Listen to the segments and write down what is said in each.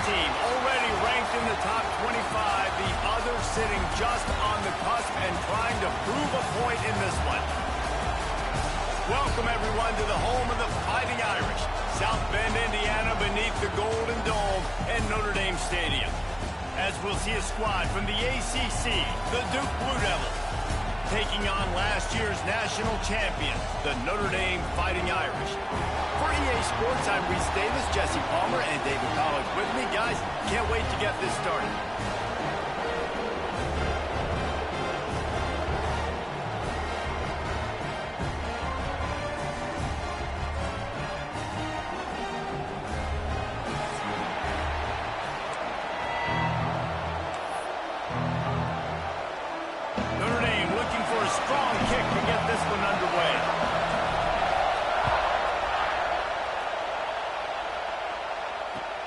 team already ranked in the top 25, the other sitting just on the cusp and trying to prove a point in this one. Welcome, everyone, to the home of the Fighting Irish, South Bend, Indiana, beneath the Golden Dome and Notre Dame Stadium. As we'll see a squad from the ACC, the Duke Blue Devils, taking on last year's national champion, the Notre Dame Fighting Irish. For EA Sports, I'm Reese Davis, Jesse Palmer, and David Collins with me. Guys, can't wait to get this started.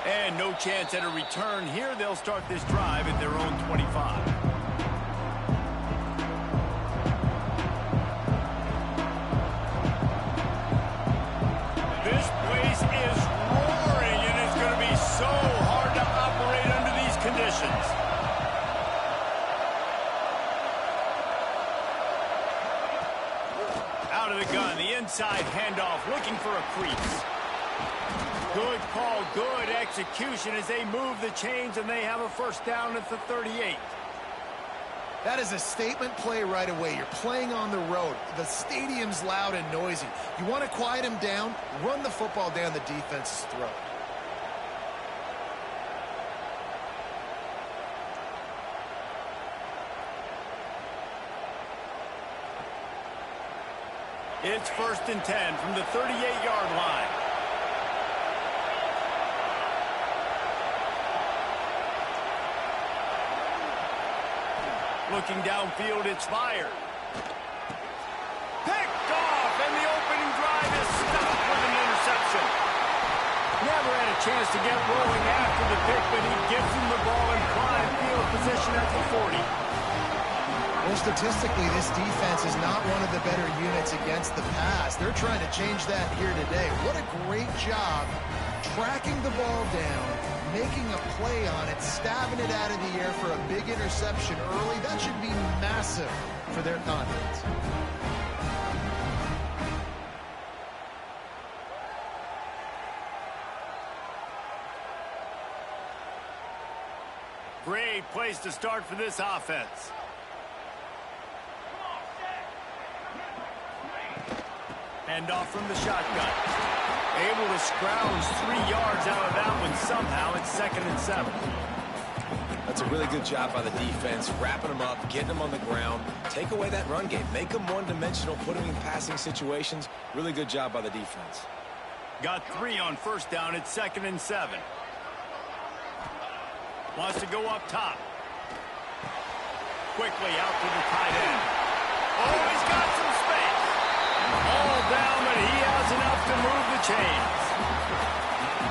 And no chance at a return here. They'll start this drive at their own 25. This place is roaring, and it's going to be so hard to operate under these conditions. Out of the gun, the inside handoff, looking for a crease. Good call, good execution as they move the chains, and they have a first down at the 38. That is a statement play right away. You're playing on the road. The stadium's loud and noisy. You want to quiet them down, run the football down the defense's throat. It's 1st and 10 from the 38-yard line. Looking downfield, it's fired. Picked off, and the opening drive is stopped with an interception. Never had a chance to get rolling after the pick, but he gives him the ball in prime field position at the 40. Well, statistically, this defense is not one of the better units against the pass. They're trying to change that here today. What a great job tracking the ball down, making a play on it, stabbing it out of the air for a big interception early. That should be massive for their confidence. Great place to start for this offense. Hand off from the shotgun. Able to scrounge 3 yards out of that one somehow. It's 2nd and 7. That's a really good job by the defense, wrapping them up, getting them on the ground. Take away that run game. Make them one-dimensional, put them in passing situations. Really good job by the defense. Got 3 on 1st down. It's 2nd and 7. Wants to go up top. Quickly out to the tight end. Oh, he's got some space. All down, but he has enough to move the chains.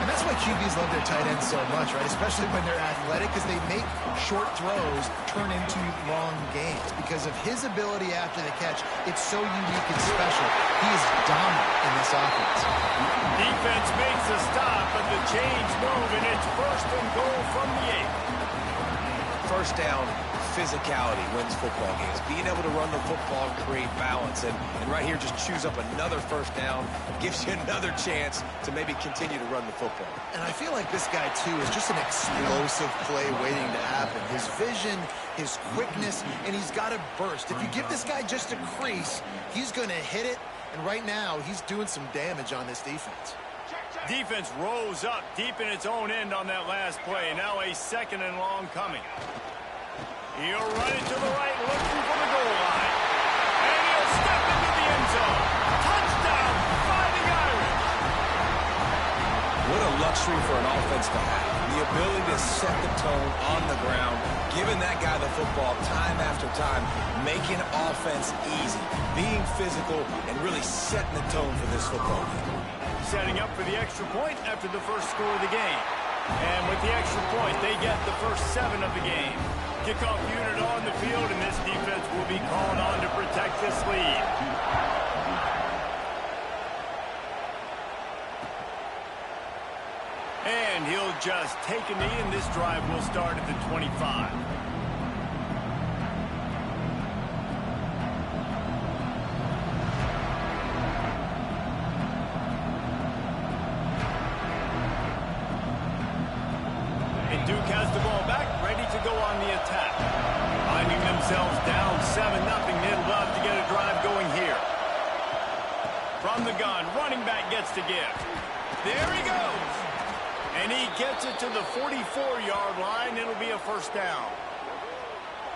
And that's why QBs love their tight ends so much, right? Especially when they're athletic, because they make short throws turn into long gains. Because of his ability after the catch, it's so unique and special. He is dominant in this offense. Defense makes a stop, but the chains move, and it's 1st and goal from the 8. First down, physicality wins football games. Being able to run the football and create balance. And right here, just choose up another first down. Gives you another chance to maybe continue to run the football. And I feel like this guy, too, is just an explosive play waiting to happen. His vision, his quickness, and he's got a burst. If you give this guy just a crease, he's going to hit it. And right now, he's doing some damage on this defense. Defense rose up deep in its own end on that last play. Now a 2nd and long coming. He'll run it to the right, looking for the goal line. And he'll step into the end zone. Touchdown, Fighting Irish. What a luxury for an offense to have. The ability to set the tone on the ground, giving that guy the football time after time, making offense easy, being physical, and really setting the tone for this football game. Setting up for the extra point after the first score of the game. And with the extra point, they get the first 7 of the game. Kickoff unit on the field, and this defense will be called on to protect this lead. And he'll just take a knee, and this drive will start at the 25. And Duke has the ball back, ready to go on the attack. Finding themselves down 7-0, they'd love to get a drive going here. From the gun, running back gets to give. There he goes. And he gets it to the 44-yard line. It'll be a first down.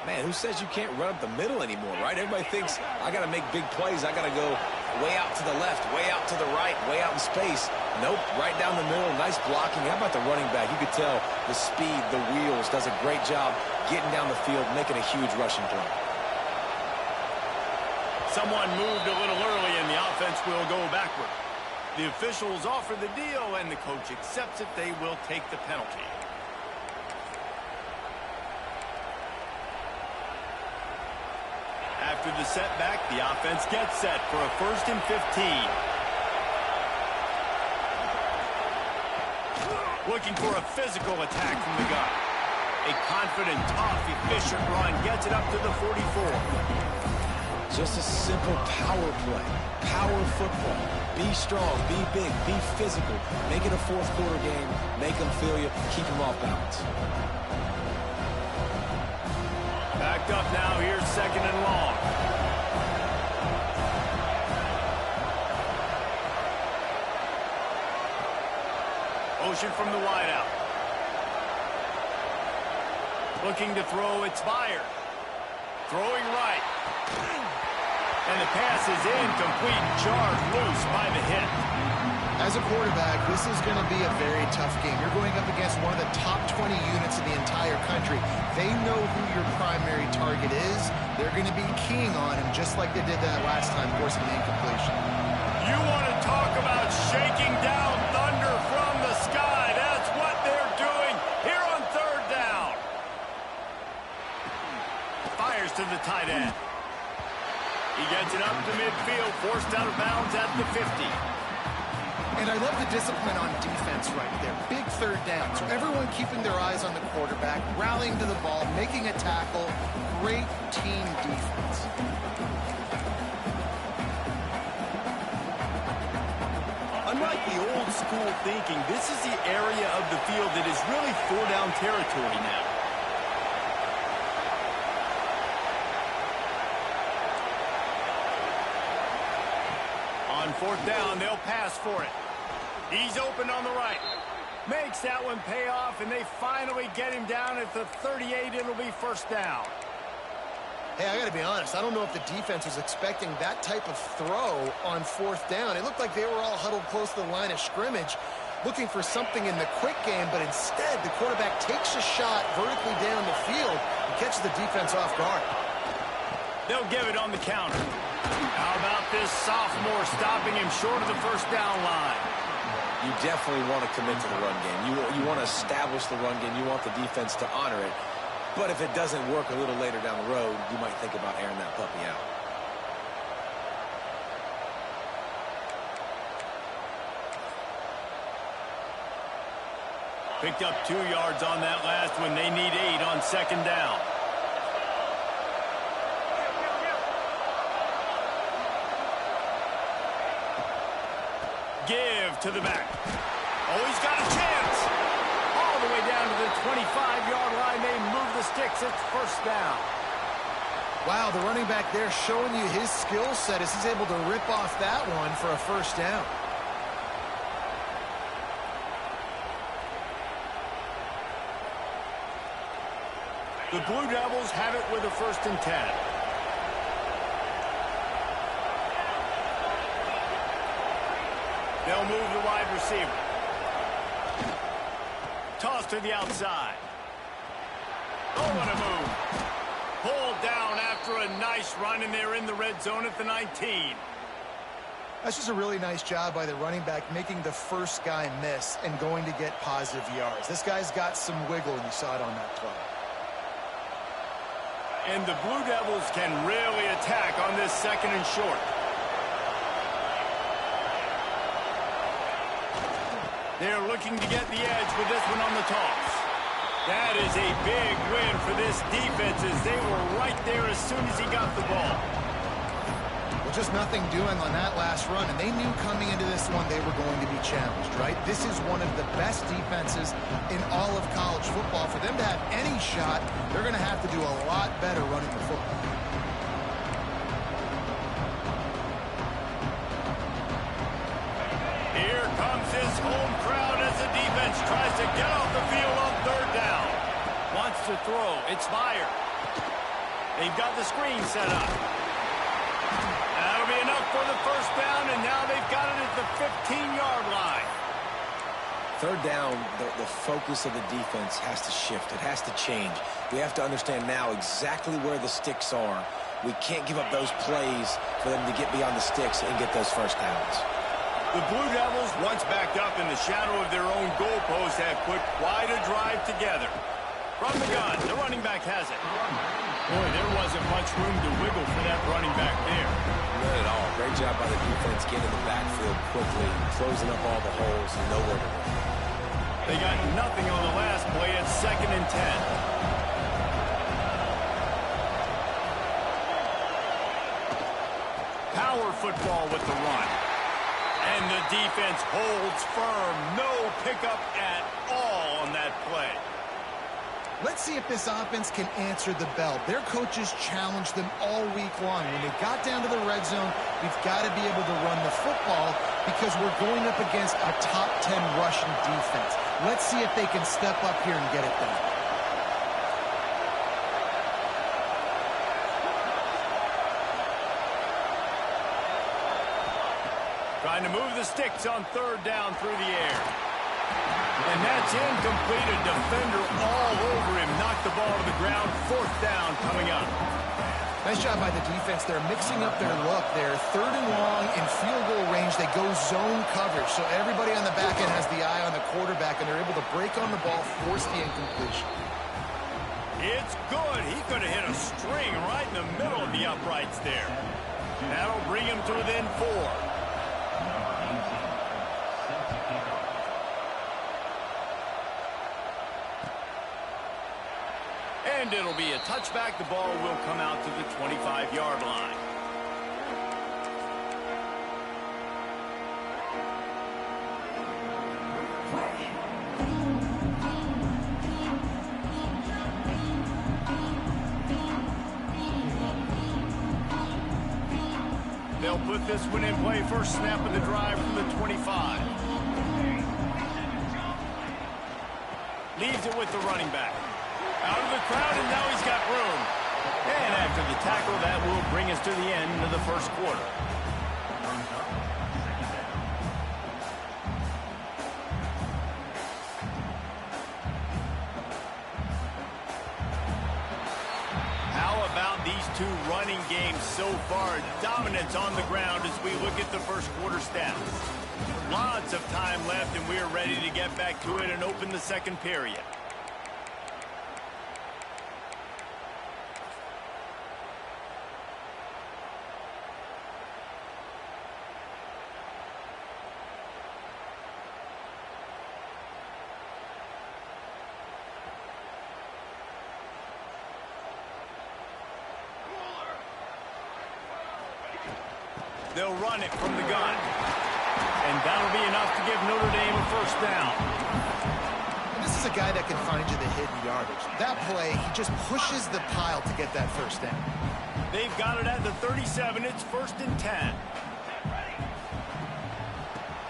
Man, who says you can't run up the middle anymore, right? Everybody thinks, I got to make big plays. I got to go way out to the left, way out to the right, way out in space. Nope, right down the middle. Nice blocking. How about the running back? You could tell the speed, the wheels, does a great job getting down the field, making a huge rushing play. Someone moved a little early, and the offense will go backward. The officials offer the deal, and the coach accepts it. They will take the penalty. After the setback, the offense gets set for a 1st and 15. Looking for a physical attack from the gun. A confident, tough, efficient run gets it up to the 44. Just a simple power play. Power football. Be strong, be big, be physical. Make it a fourth quarter game. Make them feel you. Keep them off balance. Backed up now. Here's 2nd and long. Motion from the wideout. Looking to throw. It's fired. Throwing right. And the pass is incomplete, jarred loose by the hit. As a quarterback, this is going to be a very tough game. You're going up against one of the top 20 units in the entire country. They know who your primary target is. They're going to be keying on him just like they did that last time, forcing the incompletion. You want to talk about shaking down thunder from the sky. That's what they're doing here on 3rd down. Fires to the tight end. He gets it up to midfield, forced out of bounds at the 50. And I love the discipline on defense right there. Big 3rd down. So everyone keeping their eyes on the quarterback, rallying to the ball, making a tackle. Great team defense. Unlike the old school thinking, this is the area of the field that is really 4-down territory now. On 4th down, they'll pass for it. He's open on the right. Makes that one pay off, and they finally get him down at the 38. It'll be 1st down. Hey, I got to be honest. I don't know if the defense was expecting that type of throw on 4th down. It looked like they were all huddled close to the line of scrimmage, looking for something in the quick game, but instead the quarterback takes a shot vertically down the field and catches the defense off guard. They'll give it on the counter. How about this sophomore stopping him short of the 1st down line? You definitely want to commit to the run game. You want to establish the run game. You want the defense to honor it. But if it doesn't work a little later down the road, you might think about airing that puppy out. Picked up 2 yards on that last one. They need 8 on 2nd down. Give to the back. Oh, he's got a chance. All the way down to the 25-yard line. They move the sticks. It's 1st down. Wow, the running back there showing you his skill set as he's able to rip off that one for a 1st down. The Blue Devils have it with a 1st and 10. They'll move the wide receiver. Toss to the outside. Oh, what a move. Pulled down after a nice run, and they're in the red zone at the 19. That's just a really nice job by the running back, making the first guy miss and going to get positive yards. This guy's got some wiggle, and you saw it on that play. And the Blue Devils can really attack on this 2nd and short. They're looking to get the edge with this one on the toss. That is a big win for this defense as they were right there as soon as he got the ball. Well, just nothing doing on that last run, and they knew coming into this one they were going to be challenged, right? This is one of the best defenses in all of college football. For them to have any shot, they're going to have to do a lot better running the football. Here comes his home crowd as the defense tries to get off the field on third down. Wants to throw. It's fired. They've got the screen set up. That'll be enough for the first down, and now they've got it at the 15-yard line. Third down, the focus of the defense has to shift. It has to change. We have to understand now exactly where the sticks are. We can't give up those plays for them to get beyond the sticks and get those first downs. The Blue Devils, once backed up in the shadow of their own goalpost, have put quite a drive together. From the gun, the running back has it. Boy, there wasn't much room to wiggle for that running back there. Not at all. Great job by the defense getting in the backfield quickly, closing up all the holes, nowhere to run. They got nothing on the last play at 2nd and 10. Power football with the run. And the defense holds firm. No pickup at all on that play. Let's see if this offense can answer the bell. Their coaches challenged them all week long. When they got down to the red zone, we've got to be able to run the football because we're going up against a top 10 rushing defense. Let's see if they can step up here and get it done. Trying to move the sticks on third down through the air. And that's incomplete. A defender all over him. Knocked the ball to the ground. 4th down coming up. Nice job by the defense. They're mixing up their look. They're 3rd and long in field goal range. They go zone coverage. So everybody on the back end has the eye on the quarterback, and they're able to break on the ball, force the incompletion. It's good. He could have hit a string right in the middle of the uprights there. That'll bring him to within 4. And it'll be a touchback. The ball will come out to the 25-yard line. They'll put this one in play. First snap of the drive from the 25. Leaves it with the running back. Out of the crowd, and now he's got room. And after the tackle, that will bring us to the end of the first quarter. How about these two running games so far? Dominance on the ground as we look at the first quarter stats. Lots of time left, and we are ready to get back to it and open the second period. They'll run it from the gun. And that'll be enough to give Notre Dame a first down. And this is a guy that can find you the hidden yardage. That play, he just pushes the pile to get that first down. They've got it at the 37. It's 1st and 10.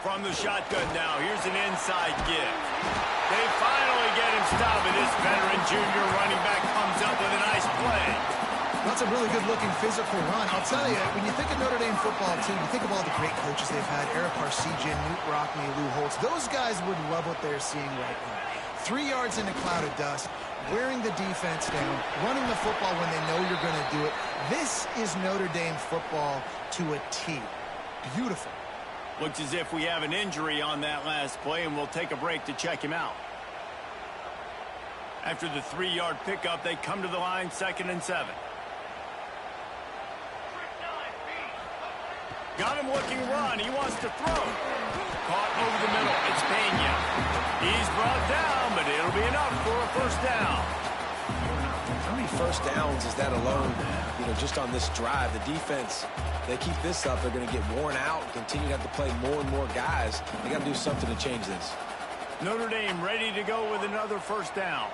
From the shotgun now, here's an inside give. They finally get him stopped, and this veteran junior running back comes up with a nice play. That's a really good-looking physical run. I'll tell you, when you think of Notre Dame football team, you think of all the great coaches they've had, Eric Parsegian, Newt Rockne, Lou Holtz. Those guys would love what they're seeing right now. 3 yards in a cloud of dust, wearing the defense down, running the football when they know you're going to do it. This is Notre Dame football to a T. Beautiful. Looks as if we have an injury on that last play, and we'll take a break to check him out. After the 3-yard pickup, they come to the line, 2nd and 7. Got him looking run. He wants to throw. Caught over the middle. It's Pena. He's brought down, but it'll be enough for a first down. How many first downs is that alone, just on this drive? The defense, they keep this up, they're going to get worn out and continue to have to play more and more guys. They got to do something to change this. Notre Dame ready to go with another first down.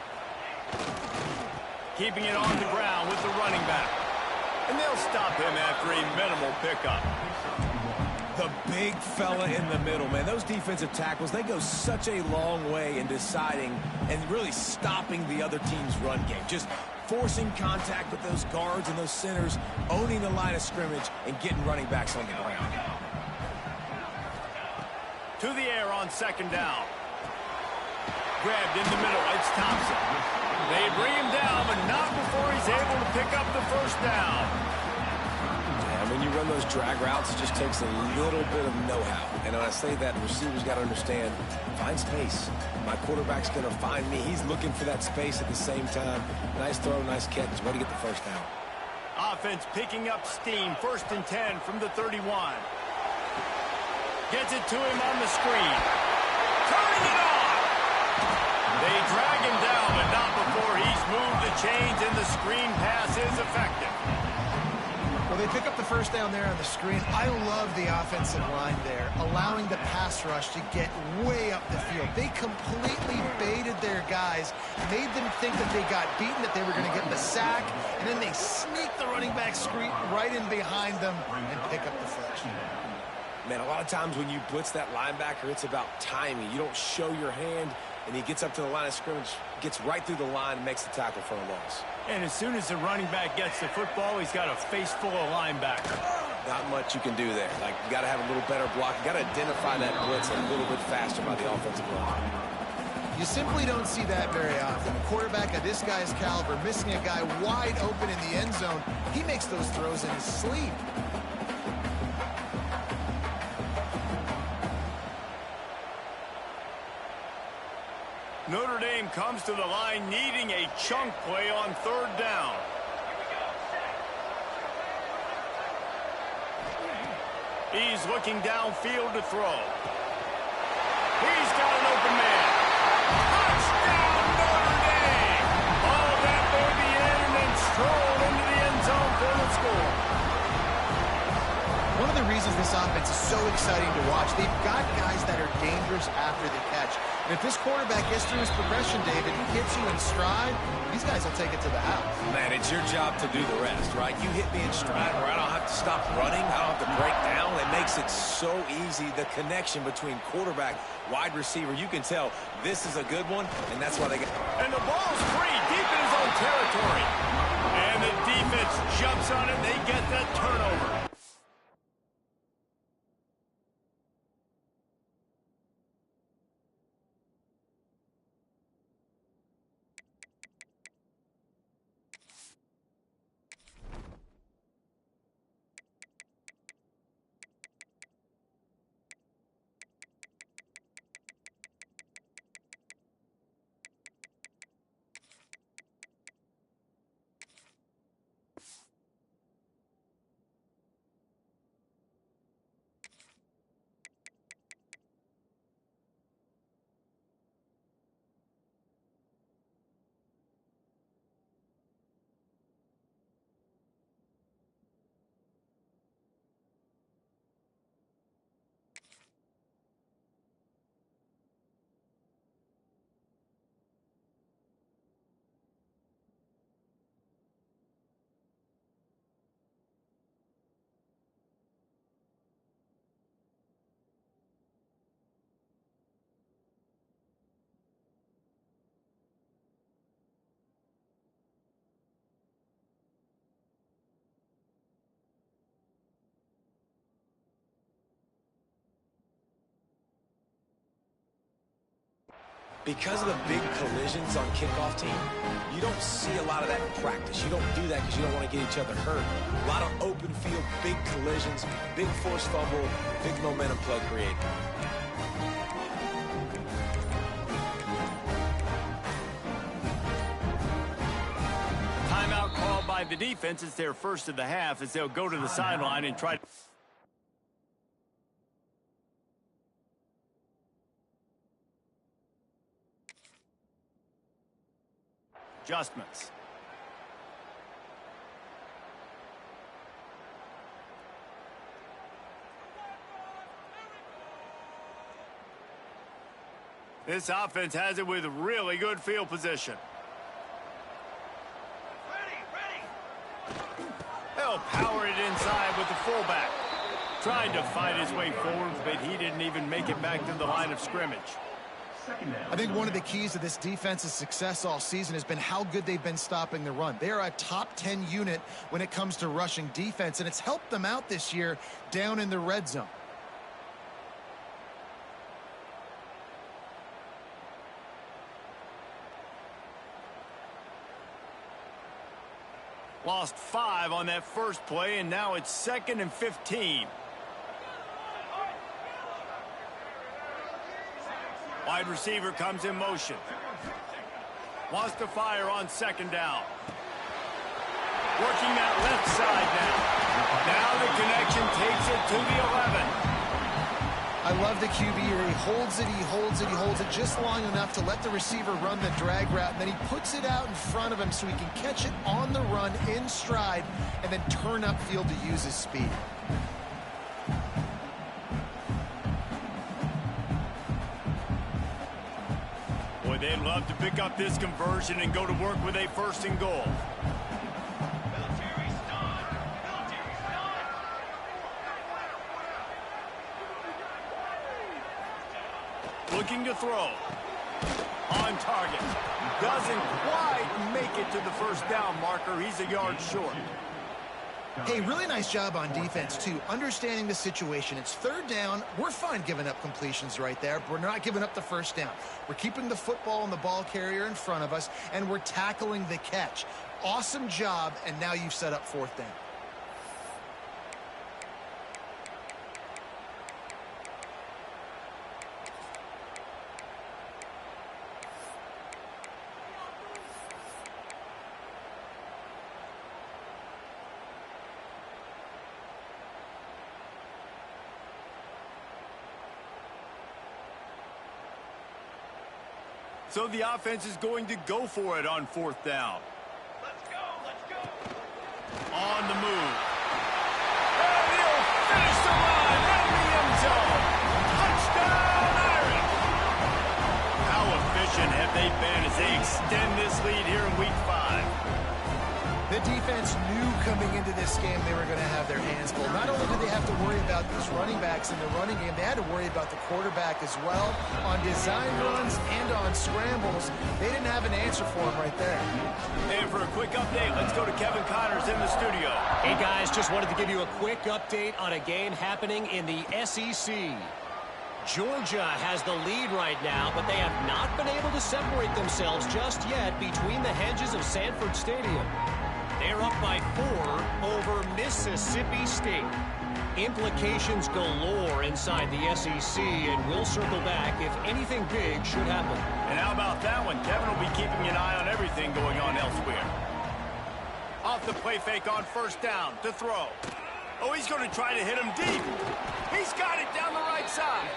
Keeping it on the ground with the running back. And they'll stop him after a minimal pickup. The big fella in the middle, man. Those defensive tackles, they go such a long way in deciding and really stopping the other team's run game. Just forcing contact with those guards and those centers, owning the line of scrimmage, and getting running backs on the ground. To the air on second down. Grabbed in the middle. It's Thompson. They bring him down, but not before he's able to pick up the first down. Yeah, when you run those drag routes, it just takes a little bit of know-how. And when I say that, receivers got to understand, find space. My quarterback's going to find me. He's looking for that space at the same time. Nice throw, nice catch. Way to get the first down. Offense picking up steam. 1st and 10 from the 31. Gets it to him on the screen. Turning it on. They drag him down, but not before he's moved the chains, and the screen pass is effective. Well, they pick up the first down there on the screen. I love the offensive line there, allowing the pass rush to get way up the field. They completely baited their guys, made them think that they got beaten, that they were going to get the sack, and then they sneak the running back screen right in behind them and pick up the first. Man, a lot of times when you blitz that linebacker, it's about timing. You don't show your hand, and he gets up to the line of scrimmage, gets right through the line, and makes the tackle for a loss. And as soon as the running back gets the football, he's got a face full of linebackers. Not much you can do there. Like, you got to have a little better block. You got to identify that blitz a little bit faster by the offensive line. You simply don't see that very often. A quarterback of this guy's caliber missing a guy wide open in the end zone. He makes those throws in his sleep. Notre Dame comes to the line needing a chunk play on 3rd down. He's looking downfield to throw. He's got an open man. Touchdown, Notre Dame! Ball that baby in and then strolled into the end zone for the score. One of the reasons this offense is so exciting to watch, they've got guys that are dangerous after the catch. And if this quarterback gets through his progression, David, and hits you in stride, these guys will take it to the house. Man, it's your job to do the rest, right? You hit me in stride where I don't have to stop running. I don't have to break down. It makes it so easy. The connection between quarterback, wide receiver, you can tell this is a good one, and that's why they get. And the ball's free deep in his own territory. And the defense jumps on it. They get that turnover. Because of the big collisions on kickoff team, you don't see a lot of that in practice. You don't do that because you don't want to get each other hurt. A lot of open field, big collisions, big forced fumble, big momentum play created. Timeout called by the defense. It's their first of the half as they'll go to the sideline and try to... adjustments. This offense has it with really good field position. They'll power it inside with the fullback. Tried to fight his way forward, but he didn't even make it back to the line of scrimmage. I think one of the keys to this defense's success all season has been how good they've been stopping the run. They are a top 10 unit when it comes to rushing defense, and it's helped them out this year down in the red zone. Lost 5 on that first play, and now it's 2nd and 15. Wide receiver comes in motion. Wants to fire on 2nd down. Working that left side now. Now the connection takes it to the 11. I love the QB here. He holds it, he holds it, he holds it just long enough to let the receiver run the drag route, and then he puts it out in front of him so he can catch it on the run in stride and then turn upfield to use his speed. Boy, they'd love to pick up this conversion and go to work with a 1st and goal. Looking to throw. On target. Doesn't quite make it to the 1st down marker. He's a yard short. Hey, really nice job on defense, too. Understanding the situation. It's 3rd down. We're fine giving up completions right there. We're not giving up the 1st down. We're keeping the football and the ball carrier in front of us, and we're tackling the catch. Awesome job, and now you've set up 4th down. So the offense is going to go for it on 4th down. Let's go, let's go. On the move. And he'll finish the run in the end zone. Touchdown, Irish. How efficient have they been as they extend this lead here in week 5? The defense knew coming into this game they were going to have their hands full. Not only did they have to worry about these running backs in the running game, they had to worry about the quarterback as well. On design runs and on scrambles, they didn't have an answer for him right there. And for a quick update, let's go to Kevin Connors in the studio. Hey guys, just wanted to give you a quick update on a game happening in the SEC. Georgia has the lead right now, but they have not been able to separate themselves just yet between the hedges of Sanford Stadium. They're up by 4 over Mississippi State. Implications galore inside the SEC, and we'll circle back if anything big should happen. And how about that one? Kevin will be keeping an eye on everything going on elsewhere. Off the play fake on 1st down to throw. Oh, he's going to try to hit him deep. He's got it down the right side.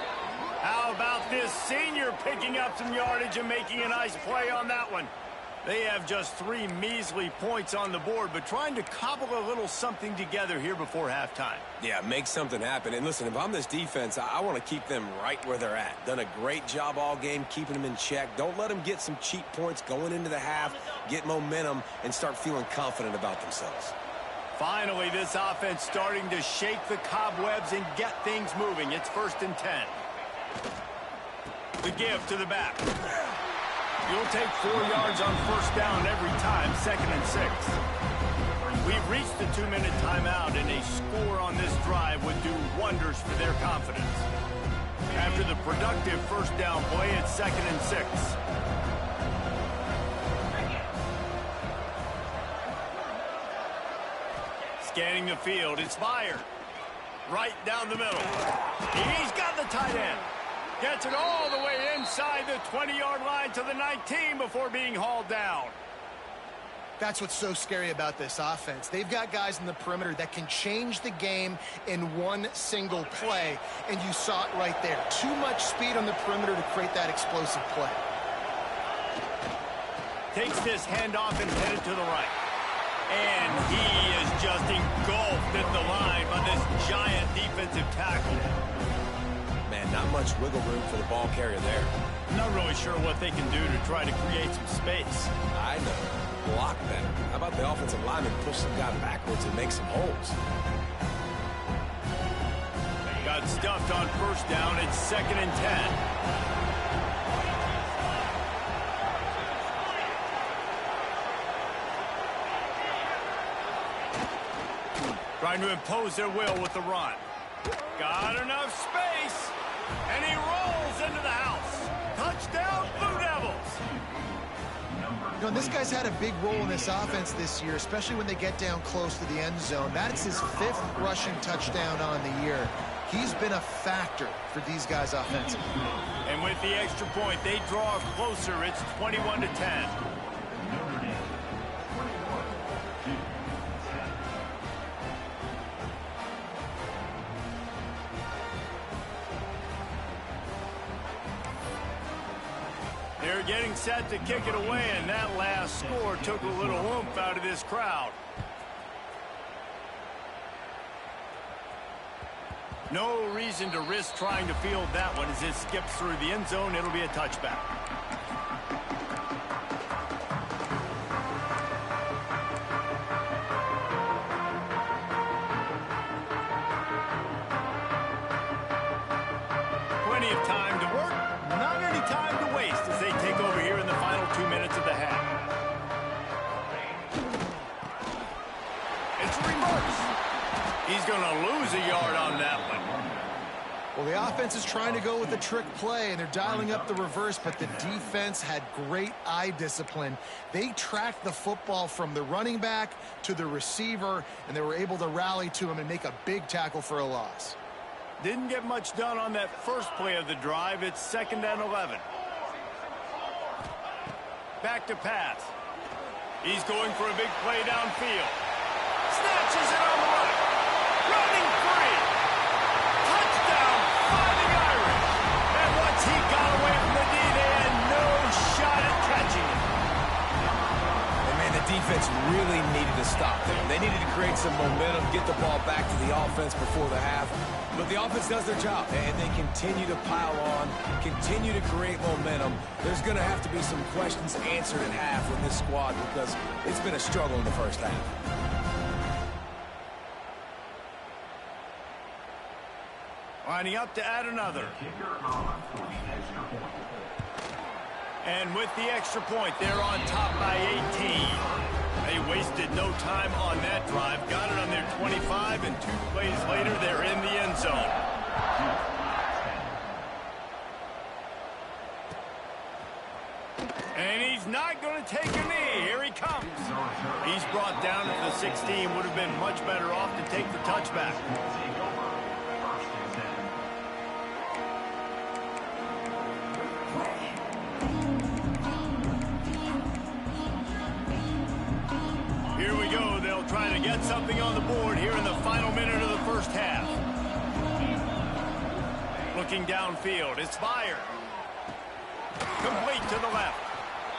How about this senior picking up some yardage and making a nice play on that one? They have just 3 measly points on the board, but trying to cobble a little something together here before halftime. Yeah, make something happen. And listen, if I'm this defense, I want to keep them right where they're at. Done a great job all game keeping them in check. Don't let them get some cheap points going into the half, get momentum, and start feeling confident about themselves. Finally, this offense starting to shake the cobwebs and get things moving. It's 1st and 10. The give to the back. You'll take 4 yards on 1st down every time, 2nd and 6. We've reached the 2-minute timeout, and a score on this drive would do wonders for their confidence. After the productive 1st down play, it's 2nd and 6. Scanning the field, it's fired. Right down the middle. He's got the tight end. Gets it all the way inside the 20-yard line to the 19 before being hauled down. That's what's so scary about this offense. They've got guys in the perimeter that can change the game in one single play, and you saw it right there. Too much speed on the perimeter to create that explosive play. Takes this handoff and headed to the right. And he is just engulfed at the line by this giant defensive tackle. Man, not much wiggle room for the ball carrier there. I'm not really sure what they can do to try to create some space. I know. Block better. How about the offensive lineman push some guy backwards and make some holes? Got stuffed on first down. It's 2nd and 10. Trying to impose their will with the run. Got enough space. And he rolls into the house. Touchdown, Blue Devils. You know, this guy's had a big role in this offense this year, especially when they get down close to the end zone. That's his 5th rushing touchdown on the year. He's been a factor for these guys offensively. And with the extra point, they draw closer. It's 21-10. They're getting set to kick it away, and that last score took a little oomph out of this crowd. No reason to risk trying to field that one. As it skips through the end zone, it'll be a touchback. Plenty of time to work. Not any time to waste as they take over here in the final 2 minutes of the half. It's a reverse. He's going to lose a yard on that one. Well, the offense is trying to go with a trick play, and they're dialing up the reverse, but the defense had great eye discipline. They tracked the football from the running back to the receiver, and they were able to rally to him and make a big tackle for a loss. Didn't get much done on that first play of the drive. It's 2nd and 11. Back to pass. He's going for a big play downfield. Snatches it on the right. Running free. Touchdown, Fighting Irish. And once he got away from the D, they had no shot at catching him. And man, the defense really needed to stop them. They needed to create some momentum, get the ball back to the offense before the half. But the offense does their job, and they continue to pile on, continue to create momentum. There's going to have to be some questions answered at half with this squad because it's been a struggle in the first half. Lining up to add another. And with the extra point, they're on top by 18. They wasted no time on that drive. Got it on their 25, and 2 plays later, they're in the end zone. And he's not going to take a knee. Here he comes. He's brought down at the 16. Would have been much better off to take the touchback. Here we go. They'll try to get something on the board here in the final minute of the first half. Looking downfield. It's fired. Complete to the left.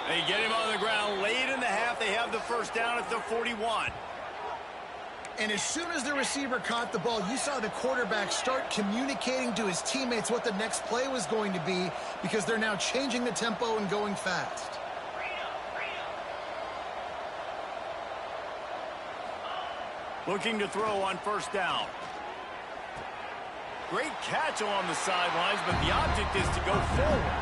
They get him on the ground late in the half. They have the first down at the 41. And as soon as the receiver caught the ball, you saw the quarterback start communicating to his teammates what the next play was going to be because they're now changing the tempo and going fast. Looking to throw on first down. Great catch along the sidelines, but the object is to go forward.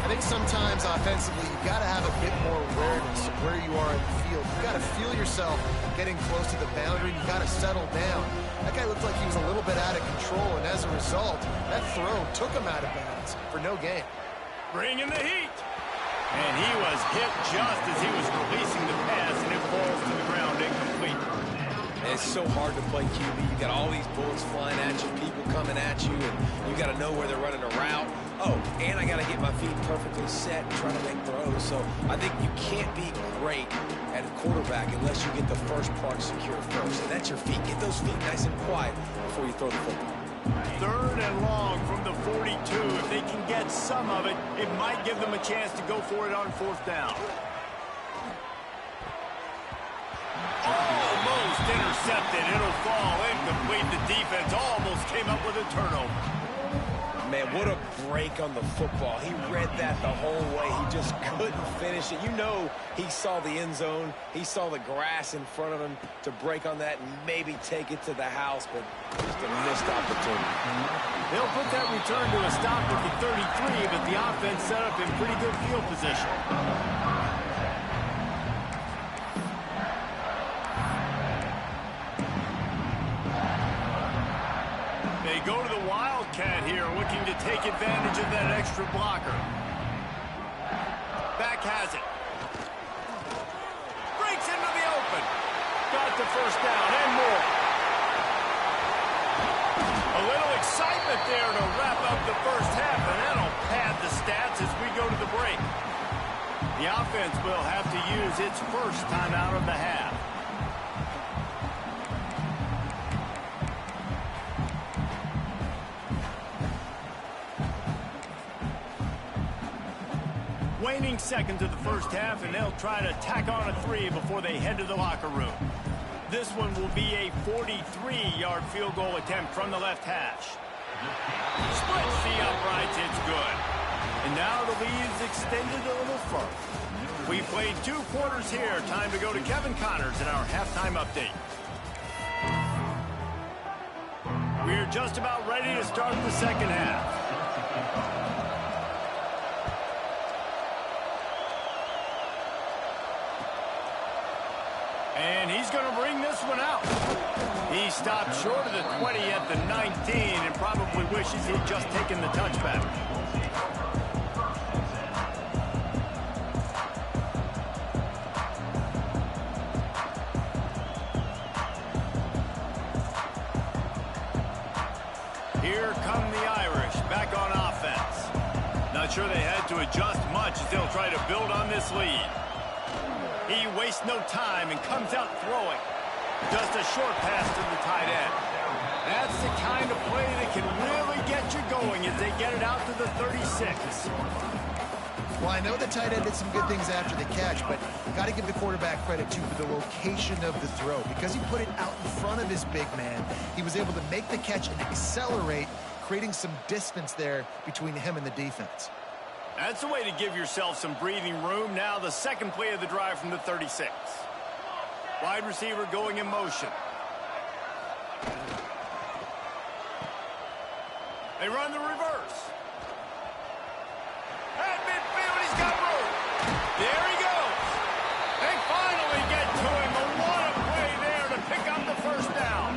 I think sometimes offensively, you've got to have a bit more awareness of where you are in the field. You've got to feel yourself getting close to the boundary, and you've got to settle down. That guy looked like he was a little bit out of control, and as a result, that throw took him out of bounds for no gain. Bringing the heat. And he was hit just as he was releasing the pass, and it falls to the ground incomplete. It's so hard to play QB. You got all these bullets flying at you, people coming at you, and you got to know where they're running a route. Oh, and I got to get my feet perfectly set and try to make throws. So I think you can't be great at a quarterback unless you get the first part secure first. And that's your feet. Get those feet nice and quiet before you throw the football. 3rd and long from the 42. If they can get some of it, it might give them a chance to go for it on 4th down. intercepted. It'll fall incomplete. The defense almost came up with a turnover. Man, what a break on the football. He read that the whole way. He just couldn't finish it. You know he saw the end zone. He saw the grass in front of him to break on that and maybe take it to the house, but just a missed opportunity. They'll put that return to a stop at the 33, but the offense set up in pretty good field position. They go to the Wildcat here, looking to take advantage of that extra blocker. Back has it. Breaks into the open. Got the first down and more. A little excitement there to wrap up the first half, and that'll pad the stats as we go to the break. The offense will have to use its first timeout of the half. Waning seconds of the first half, and they'll try to tack on a 3 before they head to the locker room. This one will be a 43-yard field goal attempt from the left hash. Splits the uprights, it's good. And now the lead's extended a little further. We played 2 quarters here. Time to go to Kevin Connors in our halftime update. We're just about ready to start the second half. And he's going to bring this one out. He stopped short of the 20 at the 19 and probably wishes he'd just taken the touchback. Here come the Irish back on offense. Not sure they had to adjust much as they'll try to build on this lead. He wastes no time and comes out throwing. Just a short pass to the tight end. That's the kind of play that can really get you going as they get it out to the 36. Well, I know the tight end did some good things after the catch, but got to give the quarterback credit, too, for the location of the throw. Because he put it out in front of his big man, he was able to make the catch and accelerate, creating some distance there between him and the defense. That's a way to give yourself some breathing room. Now the second play of the drive from the 36. Wide receiver going in motion. They run the reverse. At midfield, he's got room. There he goes. They finally get to him. A what a play there to pick up the first down.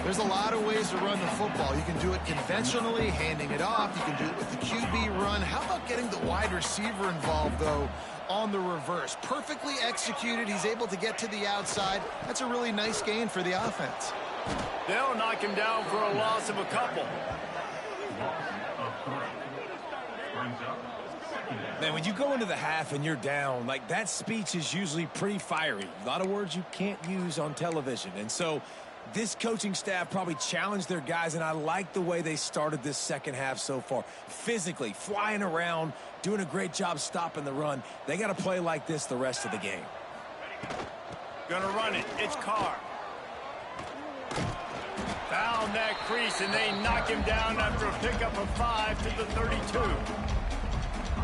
There's a lot of ways to run the football. You can do it conventionally, handing it off. You can do it with the QB run. How about getting the wide receiver involved, though, on the reverse? Perfectly executed. He's able to get to the outside. That's a really nice gain for the offense. They'll knock him down for a loss of a couple. Man, when you go into the half and you're down, like that speech is usually pretty fiery. A lot of words you can't use on television. And so this coaching staff probably challenged their guys, and I like the way they started this second half so far. Physically, flying around, doing a great job stopping the run. They got to play like this the rest of the game. Gonna run it. It's Carr. Found that crease, and they knock him down after a pickup of 5 to the 32.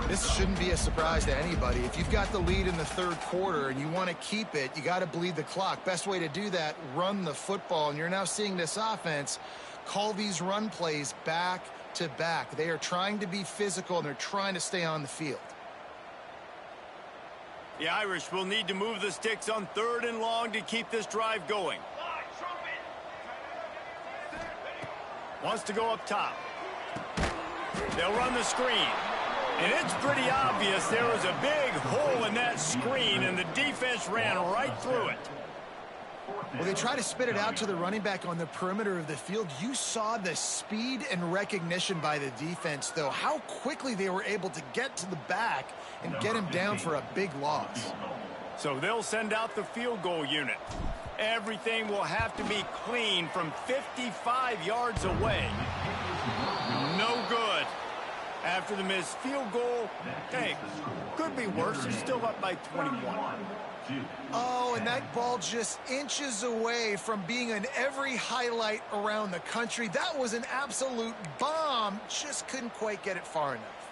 This shouldn't be a surprise to anybody. If you've got the lead in the third quarter and you want to keep it, you got to bleed the clock. Best way to do that, run the football. And you're now seeing this offense call these run plays back to back. They are trying to be physical, and they're trying to stay on the field. The Irish will need to move the sticks on 3rd and long to keep this drive going. Wants to go up top. They'll run the screen. And it's pretty obvious there was a big hole in that screen, and the defense ran right through it. Well, they try to spit it out to the running back on the perimeter of the field. You saw the speed and recognition by the defense, though. How quickly they were able to get to the back and get him down for a big loss. So they'll send out the field goal unit. Everything will have to be clean from 55 yards away. No good. After the missed field goal, hey, could be worse. They're still up by 21. Oh, and that ball just inches away from being in every highlight around the country. That was an absolute bomb. Just couldn't quite get it far enough.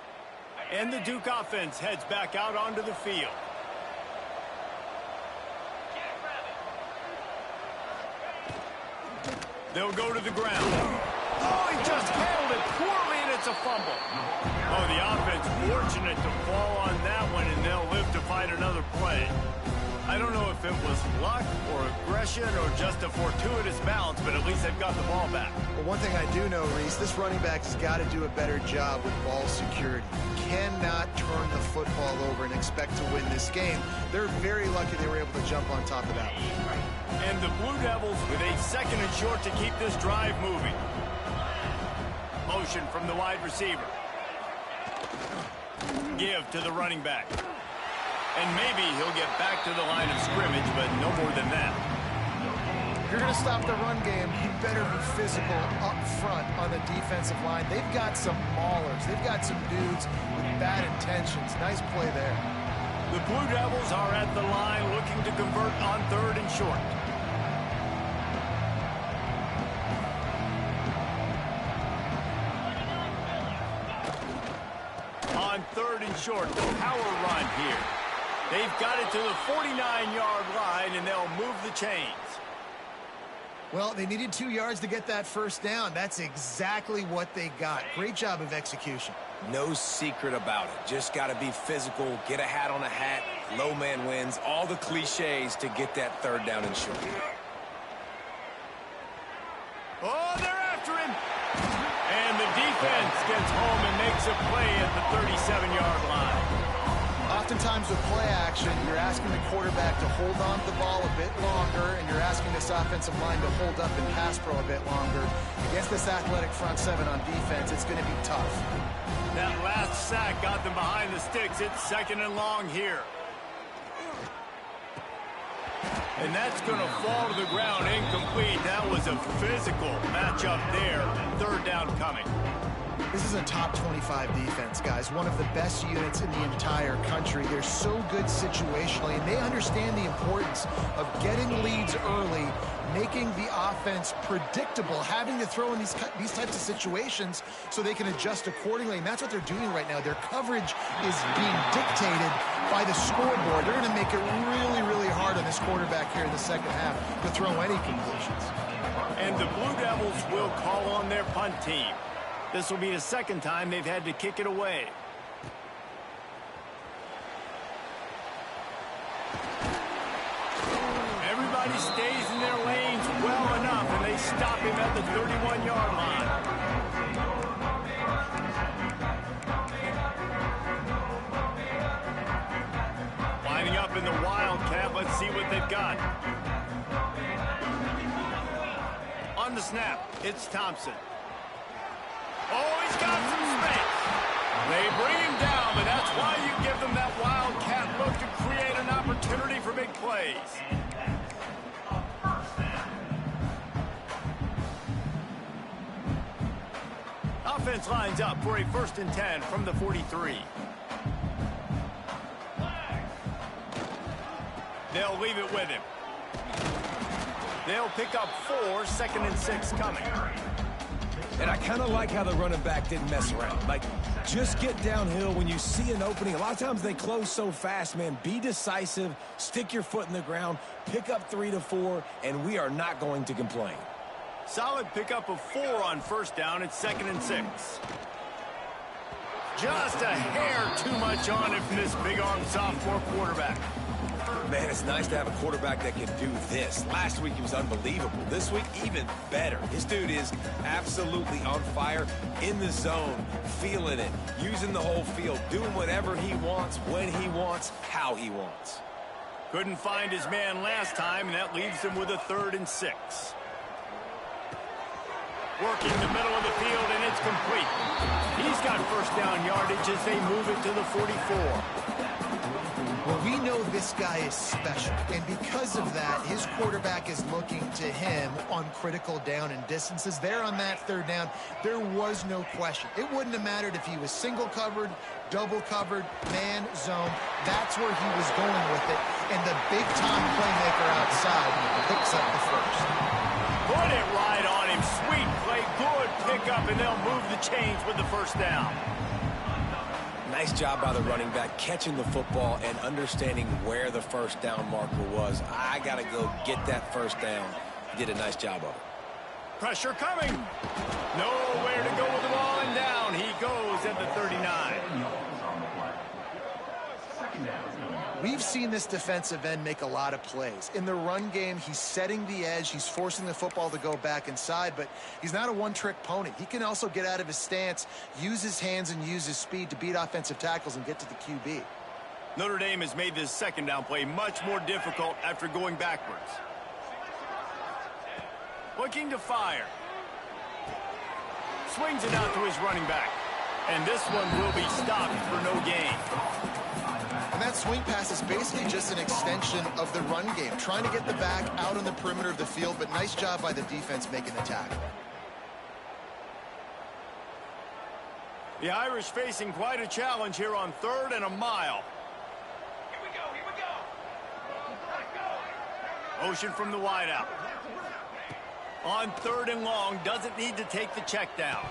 And the Duke offense heads back out onto the field. They'll go to the ground. Oh, he just handled it poorly, and it's a fumble. Oh, the offense fortunate to fall on that one, and they'll live to fight another play. I don't know if it was luck or aggression or just a fortuitous bounce, but at least they've got the ball back. Well, one thing I do know, Reese, this running back has got to do a better job with ball security. Cannot turn the football over and expect to win this game. They're very lucky they were able to jump on top of that one. And the Blue Devils with a 2nd and short to keep this drive moving. Motion from the wide receiver. Give to the running back. And maybe he'll get back to the line of scrimmage, but no more than that. If you're going to stop the run game, you better be physical up front on the defensive line. They've got some maulers. They've got some dudes with bad intentions. Nice play there. The Blue Devils are at the line looking to convert on 3rd and short. On 3rd and short, the power run here. They've got it to the 49-yard line, and they'll move the chains. Well, they needed 2 yards to get that first down. That's exactly what they got. Great job of execution. No secret about it. Just got to be physical, get a hat on a hat, low man wins, all the cliches to get that 3rd down and short. Oh, they're after him. And the defense gets home and makes a play at the 37-yard line. Oftentimes with play action, you're asking the quarterback to hold on to the ball a bit longer, and you're asking this offensive line to hold up and pass pro a bit longer. Against this athletic front 7 on defense, it's going to be tough. That last sack got them behind the sticks. It's 2nd and long here. And that's going to fall to the ground incomplete. That was a physical matchup there. 3rd down coming. This is a top 25 defense, guys. One of the best units in the entire country. They're so good situationally, and they understand the importance of getting leads early, making the offense predictable, having to throw in these types of situations so they can adjust accordingly. And that's what they're doing right now. Their coverage is being dictated by the scoreboard. They're going to make it really, really hard on this quarterback here in the second half to throw any completions. And the Blue Devils will call on their punt team. This will be the 2nd time they've had to kick it away. Everybody stays in their lanes well enough, and they stop him at the 31-yard line. Lining up in the Wildcat. Let's see what they've got. On the snap, it's Thompson. Oh, he's got some space. They bring him down, but that's why you give them that Wildcat look to create an opportunity for big plays. Offense lines up for a 1st and 10 from the 43. They'll leave it with him. They'll pick up 4, 2nd and 6 coming. And I kind of like how the running back didn't mess around. Like, just get downhill when you see an opening. A lot of times they close so fast, man. Be decisive, stick your foot in the ground, pick up 3 to 4, and we are not going to complain. Solid pickup of 4 on 1st down. It's 2nd and 6. Just a hair too much on it from this big-armed sophomore quarterback. Man, it's nice to have a quarterback that can do this. Last week he was unbelievable. This week, even better. This dude is absolutely on fire, in the zone, feeling it, using the whole field, doing whatever he wants, when he wants, how he wants. Couldn't find his man last time, and that leaves him with a 3rd and 6. Working the middle of the field, and it's complete. He's got 1st down yardage as they move it to the 44. Well, we know this guy is special, and because of that, his quarterback is looking to him on critical down and distances. There on that third down, there was no question. It wouldn't have mattered if he was single covered, double covered, man, zone. That's where he was going with it, and the big-time playmaker outside picks up the first. Put it right on him. Sweet play, good pickup, and they'll move the chains with the first down. Nice job by the running back catching the football and understanding where the first down marker was. I got to go get that first down. He did a nice job of it. Pressure coming. Nowhere to go with the ball, and down he goes at the 39. We've seen this defensive end make a lot of plays. In the run game, he's setting the edge. He's forcing the football to go back inside, but he's not a one-trick pony. He can also get out of his stance, use his hands, and use his speed to beat offensive tackles and get to the QB. Notre Dame has made this second down play much more difficult after going backwards. Looking to fire. Swings it out to his running back. And this one will be stopped for no gain. And that swing pass is basically just an extension of the run game, trying to get the back out on the perimeter of the field, but nice job by the defense making the tackle. The Irish facing quite a challenge here on 3rd and a mile. Here we go, here we go. Let's go. Motion from the wideout. On 3rd and long, doesn't need to take the check down.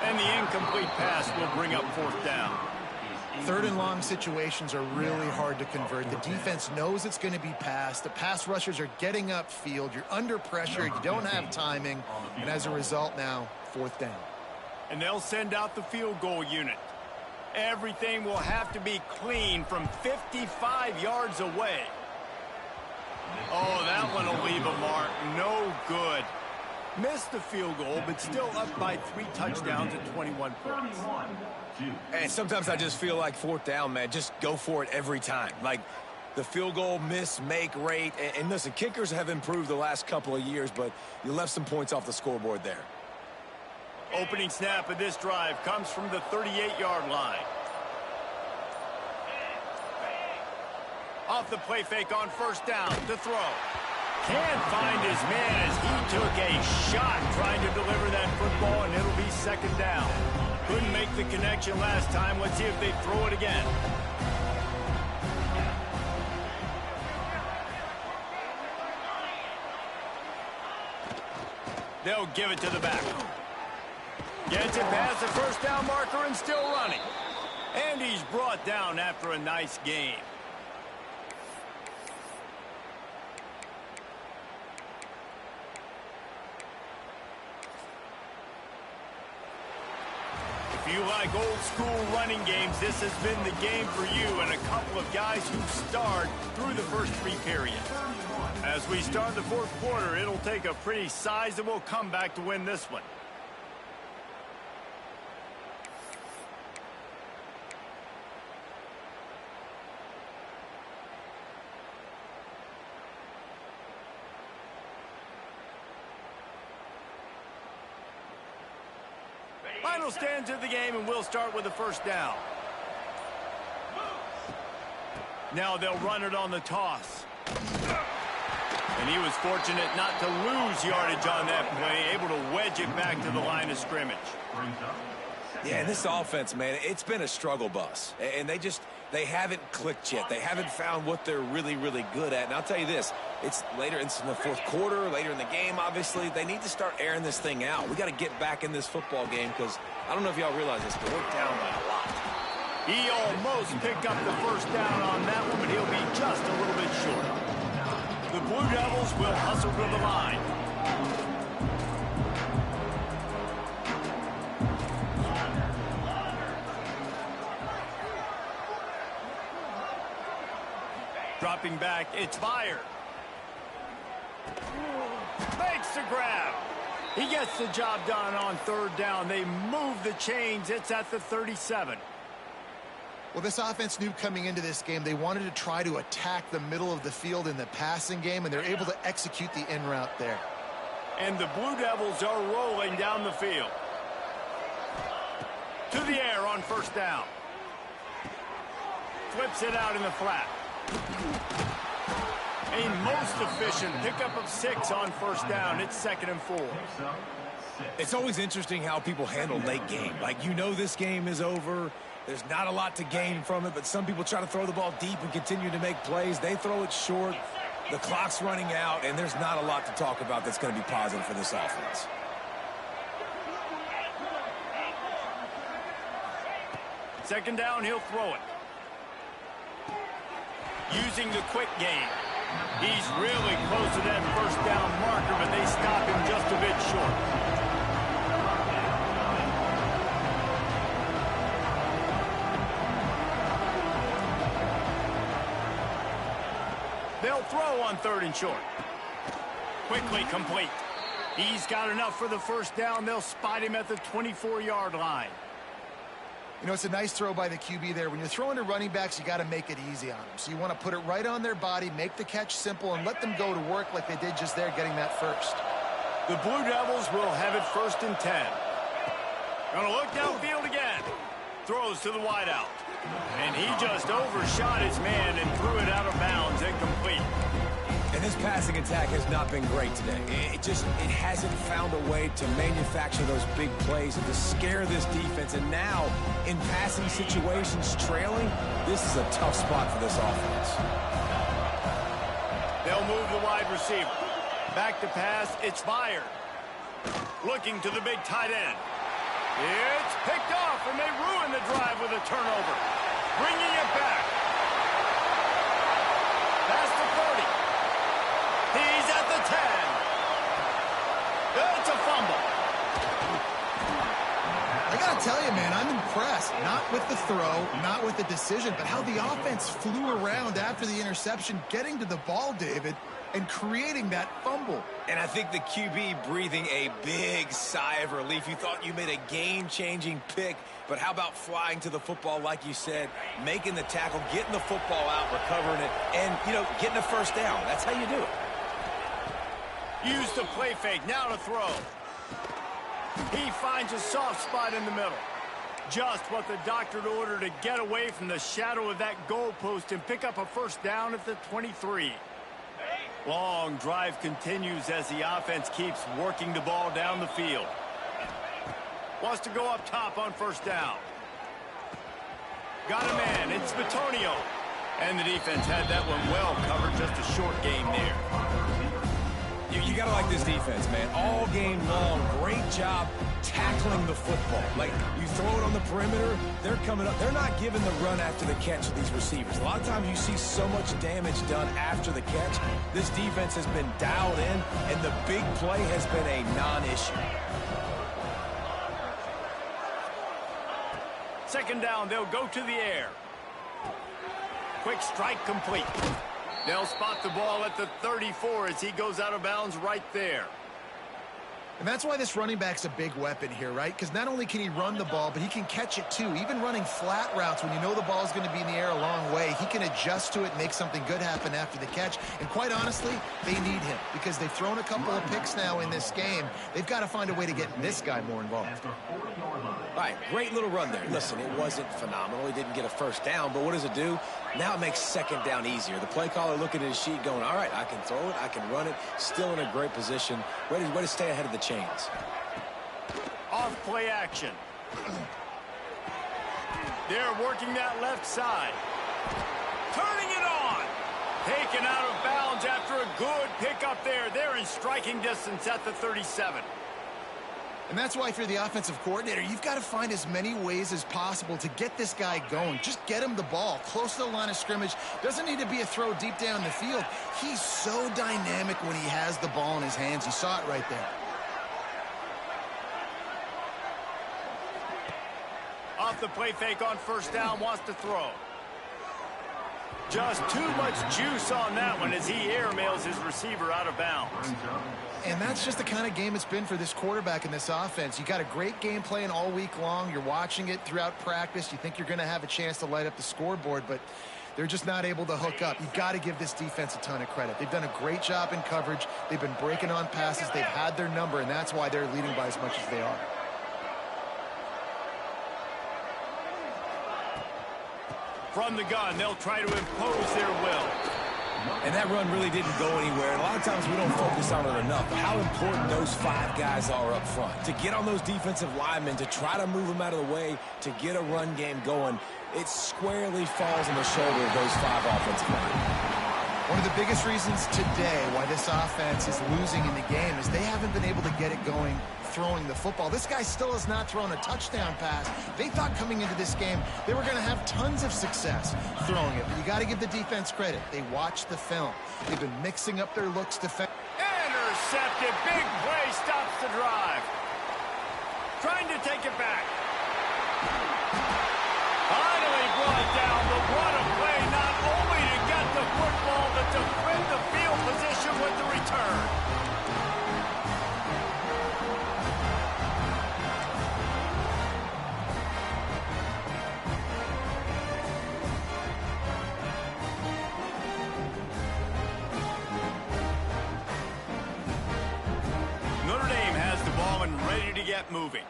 And the incomplete pass will bring up 4th down. 3rd and long situations are really hard to convert. The defense knows it's going to be passed. The pass rushers are getting upfield. You're under pressure. You don't have timing. And as a result now, 4th down. And they'll send out the field goal unit. Everything will have to be clean from 55 yards away. Oh, that one will leave a mark. No good. Missed the field goal, but still up by 3 touchdowns at 21 points. And sometimes I just feel like 4th down, man, just go for it every time. Like the field goal miss, make rate. And listen, kickers have improved the last couple of years, but you left some points off the scoreboard there. Opening snap of this drive comes from the 38-yard line. Off the play fake on 1st down to throw. Can't find his man as he took a shot trying to deliver that football, and it'll be 2nd down. Couldn't make the connection last time. Let's see if they throw it again. They'll give it to the back. Gets it past the 1st down marker and still running. And he's brought down after a nice gain. If you like old school running games, this has been the game for you and a couple of guys who starred through the first 3 periods. As we start the 4th quarter, it'll take a pretty sizable comeback to win this one. Final stands of the game, and we'll start with the 1st down. Now they'll run it on the toss. And he was fortunate not to lose yardage on that play, able to wedge it back to the line of scrimmage. Yeah, and this offense, man, it's been a struggle bus. And they haven't clicked yet. They haven't found what they're really, really good at. And I'll tell you this, it's later in the 4th quarter, later in the game, obviously. They need to start airing this thing out. We got to get back in this football game because I don't know if y'all realize this, but we're down by a lot. He almost picked up the 1st down on that one, but he'll be just a little bit short. The Blue Devils will hustle to the line. Dropping back, it's Fire. Makes the grab. He gets the job done on 3rd down. They move the chains. It's at the 37. Well, this offense knew coming into this game they wanted to try to attack the middle of the field in the passing game, and they're able to execute the in route there. And the Blue Devils are rolling down the field. To the air on 1st down. Flips it out in the flat. A most efficient pickup of 6 on first down. It's 2nd and 4. It's always interesting how people handle late game. Like, you know this game is over. There's not a lot to gain from it, but some people try to throw the ball deep and continue to make plays. They throw it short. The clock's running out, and there's not a lot to talk about that's going to be positive for this offense. Second down, he'll throw it. Using the quick game. He's really close to that first down marker, but they stop him just a bit short. They'll throw on 3rd and short. Quickly complete. He's got enough for the first down. They'll spot him at the 24-yard line. You know, it's a nice throw by the QB there. When you're throwing to running backs, you got to make it easy on them. So you want to put it right on their body, make the catch simple, and let them go to work like they did just there, getting that first. The Blue Devils will have it 1st and 10. Gonna look downfield again. Throws to the wideout. And he just overshot his man and threw it out of bounds, incomplete. And this passing attack has not been great today. It hasn't found a way to manufacture those big plays and to scare this defense. And now, in passing situations, trailing, this is a tough spot for this offense. They'll move the wide receiver. Back to pass, it's fired. Looking to the big tight end. It's picked off, and they ruin the drive with a turnover. Bringing it back. Past the 30. He's at the 10. It's a fumble. I got to tell you, man, I'm impressed. Not with the throw, not with the decision, but how the offense flew around after the interception, getting to the ball, David, and creating that fumble. And I think the QB breathing a big sigh of relief. You thought you made a game-changing pick, but how about flying to the football, like you said, making the tackle, getting the football out, recovering it, and, you know, getting a first down. That's how you do it. Use the play fake, now to throw. He finds a soft spot in the middle. Just what the doctor ordered to get away from the shadow of that goalpost and pick up a first down at the 23. Long drive continues as the offense keeps working the ball down the field. Wants to go up top on first down. Got a man, it's Bitonio. And the defense had that one well covered, just a short game there. You got to like this defense, man. All game long, great job tackling the football. Like, you throw it on the perimeter, they're coming up. They're not giving the run after the catch to these receivers. A lot of times you see so much damage done after the catch. This defense has been dialed in, and the big play has been a non-issue. Second down, they'll go to the air. Quick strike complete. They'll spot the ball at the 34 as he goes out of bounds right there. And that's why this running back's a big weapon here, right? Because not only can he run the ball, but he can catch it too. Even running flat routes when you know the ball's going to be in the air a long way, he can adjust to it and make something good happen after the catch. And quite honestly, they need him because they've thrown a couple of picks now in this game. They've got to find a way to get this guy more involved. All right, great little run there. Listen, it wasn't phenomenal. He didn't get a first down, but what does it do? Now it makes second down easier. The play caller looking at his sheet going, all right, I can throw it, I can run it, still in a great position, ready to stay ahead of the chains. Off play action. They're working that left side. Turning it on. Taken out of bounds after a good pickup there. They're in striking distance at the 37. And that's why if you're the offensive coordinator, you've got to find as many ways as possible to get this guy going. Just get him the ball close to the line of scrimmage. Doesn't need to be a throw deep down the field. He's so dynamic when he has the ball in his hands. You saw it right there. Off the play fake on first down, wants to throw. Just too much juice on that one as he airmails his receiver out of bounds. And that's just the kind of game it's been for this quarterback in this offense. You got a great game plan all week long. You're watching it throughout practice. You think you're going to have a chance to light up the scoreboard, but they're just not able to hook up. You've got to give this defense a ton of credit. They've done a great job in coverage. They've been breaking on passes. They've had their number, and that's why they're leading by as much as they are. From the gun, they'll try to impose their will. And that run really didn't go anywhere. And a lot of times we don't focus on it enough. But how important those 5 guys are up front. To get on those defensive linemen, to try to move them out of the way, to get a run game going, it squarely falls on the shoulder of those 5 offensive linemen. One of the biggest reasons today why this offense is losing in the game is they haven't been able to get it going throwing the football. This guy still has not thrown a touchdown pass. They thought coming into this game they were going to have tons of success throwing it, but you got to give the defense credit. They watched the film. They've been mixing up their looks defensively. Intercepted. Big play stops the drive. Trying to take it back. Finally brought down, but what a play, not only to get the football, but to win the field position with the return. Notre Dame has the ball and ready to get moving.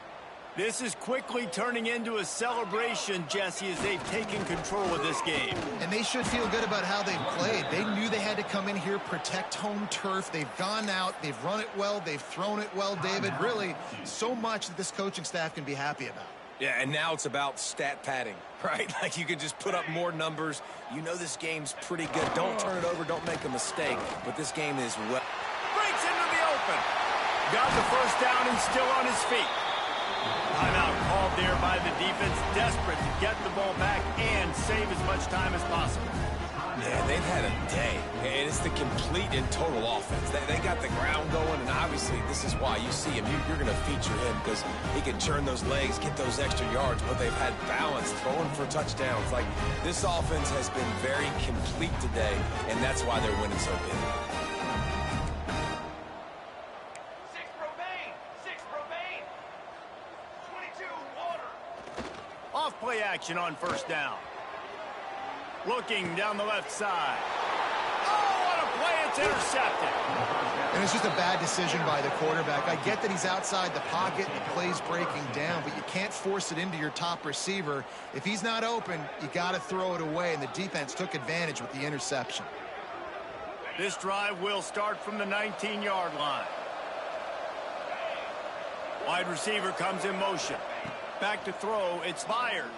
This is quickly turning into a celebration, Jesse, as they've taken control of this game. And they should feel good about how they've played. They knew they had to come in here, protect home turf. They've gone out, they've run it well, they've thrown it well, David. Really, so much that this coaching staff can be happy about. Yeah, and now it's about stat padding, right? Like you can just put up more numbers. You know this game's pretty good. Don't turn it over, don't make a mistake. But this game is well. Breaks into the open. Got the first down and still on his feet. Timeout called there by the defense, desperate to get the ball back and save as much time as possible. Yeah, they've had a day, and it's the complete and total offense. They got the ground going, and obviously this is why you see him. You're going to feature him because he can churn those legs, get those extra yards, but they've had balance, throwing for touchdowns. Like, this offense has been very complete today, and that's why they're winning so big. Off-play action on first down. Looking down the left side. Oh, what a play. It's intercepted. And it's just a bad decision by the quarterback. I get that he's outside the pocket and the play's breaking down, but you can't force it into your top receiver. If he's not open, you got to throw it away, and the defense took advantage with the interception. This drive will start from the 19-yard line. Wide receiver comes in motion. Back to throw, it's fired.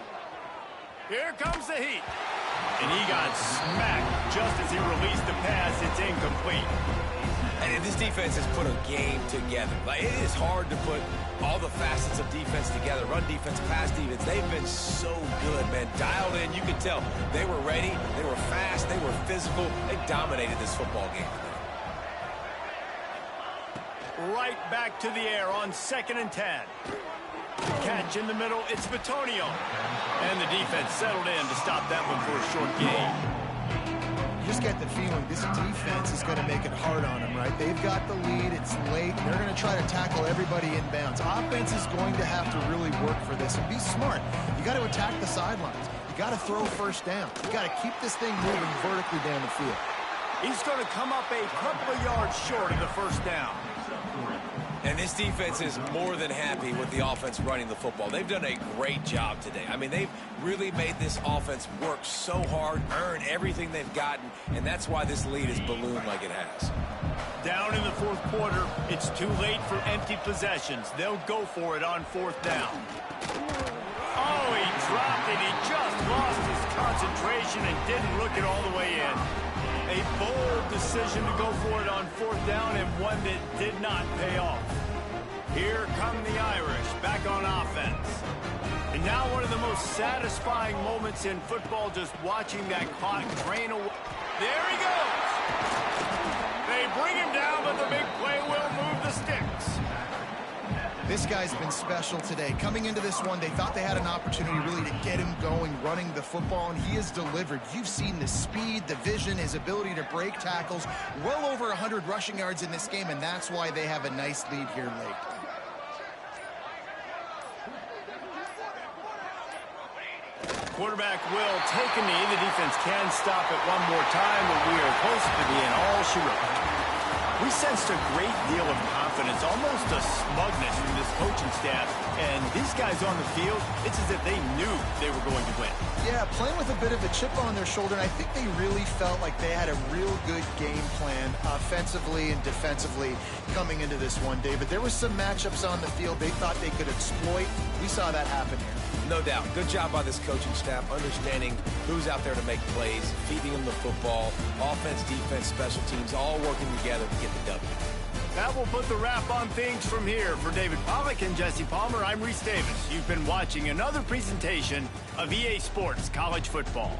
Here comes the heat. And he got smacked just as he released the pass. It's incomplete. And this defense has put a game together. Like, it is hard to put all the facets of defense together. Run defense, pass defense. They've been so good, man. Dialed in, you could tell. They were ready, they were fast, they were physical. They dominated this football game. Right back to the air on 2nd and 10. Catch in the middle, it's Bitonio. And the defense settled in to stop that one for a short gain. You just get the feeling this defense is going to make it hard on them, right? They've got the lead, it's late, they're going to try to tackle everybody inbounds. Offense is going to have to really work for this and be smart. You got to attack the sidelines. You got to throw first down. You got to keep this thing moving vertically down the field. He's going to come up a couple of yards short of the first down. And this defense is more than happy with the offense running the football. They've done a great job today. I mean, they've really made this offense work so hard, earn everything they've gotten, and that's why this lead is ballooned like it has. Down in the fourth quarter, it's too late for empty possessions. They'll go for it on 4th down. Oh, he dropped it. He just lost his concentration and didn't look it all the way in. A bold decision to go for it on 4th down and one that did not pay off. Here come the Irish back on offense. And now one of the most satisfying moments in football, just watching that clock drain away. There he goes. They bring him down, but the big play will move the sticks. This guy's been special today. Coming into this one, they thought they had an opportunity really to get him going, running the football, and he has delivered. You've seen the speed, the vision, his ability to break tackles. Well over 100 rushing yards in this game, and that's why they have a nice lead here late. Quarterback will take a knee. The defense can stop it one more time, but we are close to being all she wrote. We sensed a great deal of confidence, almost a smugness from this coaching staff. And these guys on the field, it's as if they knew they were going to win. Yeah, playing with a bit of a chip on their shoulder, and I think they really felt like they had a real good game plan offensively and defensively coming into this one, David. There were some matchups on the field they thought they could exploit. We saw that happen here. No doubt. Good job by this coaching staff, understanding who's out there to make plays, feeding them the football, offense, defense, special teams, all working together to get the W. That will put the wrap on things from here. For David Pollack and Jesse Palmer, I'm Reese Davis. You've been watching another presentation of EA Sports College Football.